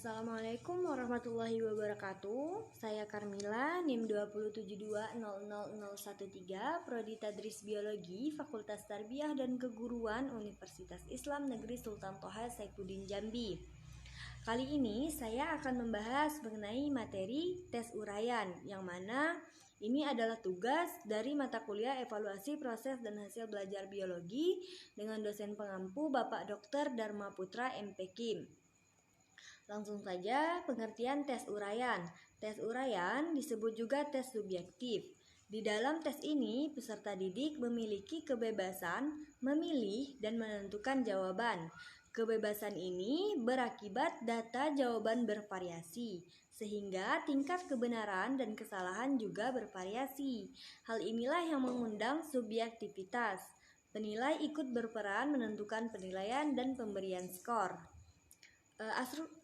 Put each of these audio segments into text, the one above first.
Assalamualaikum warahmatullahi wabarakatuh. Saya Karmila, NIM 272000013, Prodi Tadris Biologi, Fakultas Tarbiyah dan Keguruan Universitas Islam Negeri Sultan Toha Saifuddin Jambi. Kali ini saya akan membahas mengenai materi tes uraian, yang mana ini adalah tugas dari mata kuliah evaluasi proses dan hasil belajar biologi dengan dosen pengampu Bapak Dr. Dharma Putra MPkim. Langsung saja pengertian tes uraian. Tes uraian disebut juga tes subjektif. Di dalam tes ini, peserta didik memiliki kebebasan memilih dan menentukan jawaban. Kebebasan ini berakibat data jawaban bervariasi, sehingga tingkat kebenaran dan kesalahan juga bervariasi. Hal inilah yang mengundang subjektivitas. Penilai ikut berperan menentukan penilaian dan pemberian skor.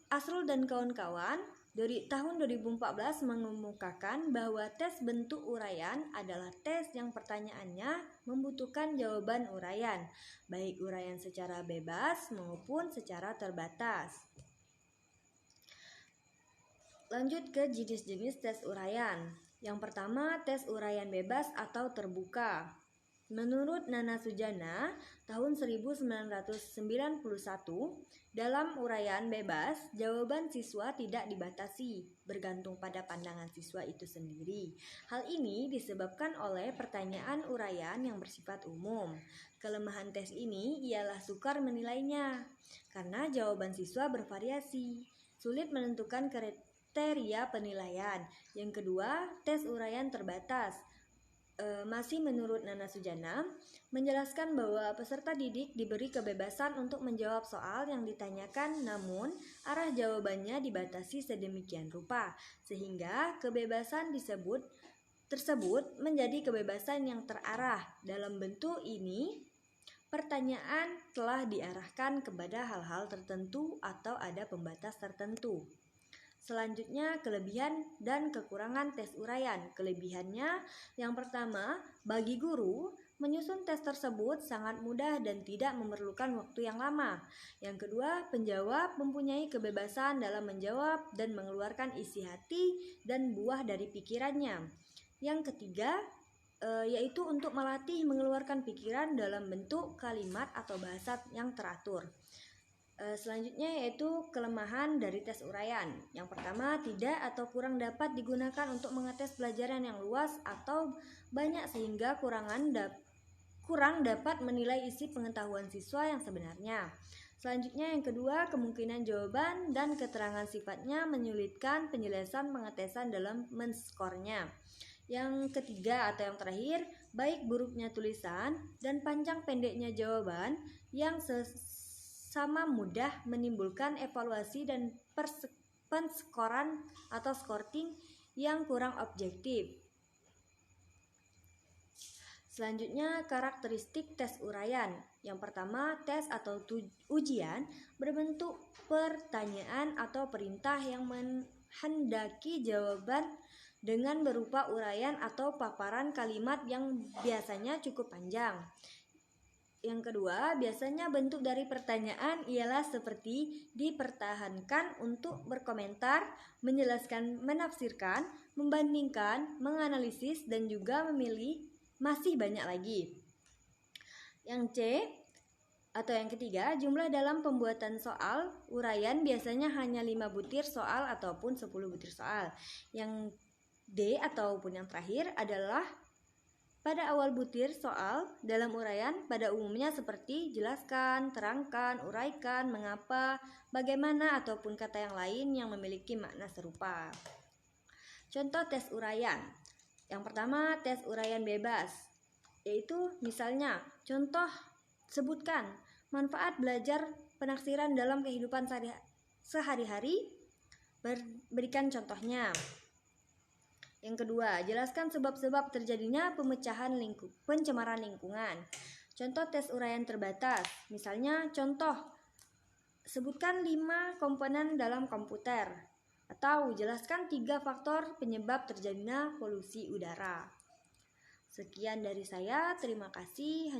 Asrul dan kawan-kawan dari tahun 2014 mengemukakan bahwa tes bentuk uraian adalah tes yang pertanyaannya membutuhkan jawaban uraian, baik uraian secara bebas maupun secara terbatas. Lanjut ke jenis-jenis tes uraian. Yang pertama, tes uraian bebas atau terbuka. Menurut Nana Sujana, tahun 1991, dalam uraian bebas, jawaban siswa tidak dibatasi, bergantung pada pandangan siswa itu sendiri. Hal ini disebabkan oleh pertanyaan uraian yang bersifat umum. Kelemahan tes ini ialah sukar menilainya, karena jawaban siswa bervariasi, sulit menentukan kriteria penilaian. Yang kedua, tes uraian terbatas. Masih menurut Nana Sujana, menjelaskan bahwa peserta didik diberi kebebasan untuk menjawab soal yang ditanyakan, namun arah jawabannya dibatasi sedemikian rupa, sehingga kebebasan tersebut menjadi kebebasan yang terarah. Dalam bentuk ini, pertanyaan telah diarahkan kepada hal-hal tertentu atau ada pembatas tertentu. Selanjutnya, kelebihan dan kekurangan tes uraian. Kelebihannya, yang pertama, bagi guru, menyusun tes tersebut sangat mudah dan tidak memerlukan waktu yang lama. Yang kedua, penjawab mempunyai kebebasan dalam menjawab dan mengeluarkan isi hati dan buah dari pikirannya. Yang ketiga, yaitu untuk melatih mengeluarkan pikiran dalam bentuk kalimat atau bahasa yang teratur. Selanjutnya yaitu kelemahan dari tes uraian. Yang pertama, tidak atau kurang dapat digunakan untuk mengetes pelajaran yang luas atau banyak sehingga kurang dapat menilai isi pengetahuan siswa yang sebenarnya. Selanjutnya yang kedua, kemungkinan jawaban dan keterangan sifatnya menyulitkan penjelasan pengetesan dalam menskornya. Yang ketiga atau yang terakhir, baik buruknya tulisan dan panjang pendeknya jawaban yang sama mudah menimbulkan evaluasi dan penskoran atau scoring yang kurang objektif. Selanjutnya, karakteristik tes uraian. Yang pertama, tes atau ujian berbentuk pertanyaan atau perintah yang menghendaki jawaban dengan berupa uraian atau paparan kalimat yang biasanya cukup panjang. Yang kedua, biasanya bentuk dari pertanyaan ialah seperti dipertahankan untuk berkomentar, menjelaskan, menafsirkan, membandingkan, menganalisis, dan juga memilih masih banyak lagi. Yang C atau yang ketiga, jumlah dalam pembuatan soal uraian biasanya hanya 5 butir soal ataupun 10 butir soal. Yang D ataupun yang terakhir adalah pada awal butir soal dalam uraian pada umumnya seperti jelaskan, terangkan, uraikan, mengapa, bagaimana, ataupun kata yang lain yang memiliki makna serupa. Contoh tes uraian. Yang pertama, tes uraian bebas, yaitu misalnya contoh sebutkan manfaat belajar penaksiran dalam kehidupan sehari-hari, berikan contohnya. Yang kedua, jelaskan sebab-sebab terjadinya pencemaran lingkungan. Contoh tes uraian terbatas. Misalnya contoh, sebutkan 5 komponen dalam komputer. Atau jelaskan 3 faktor penyebab terjadinya polusi udara. Sekian dari saya, terima kasih.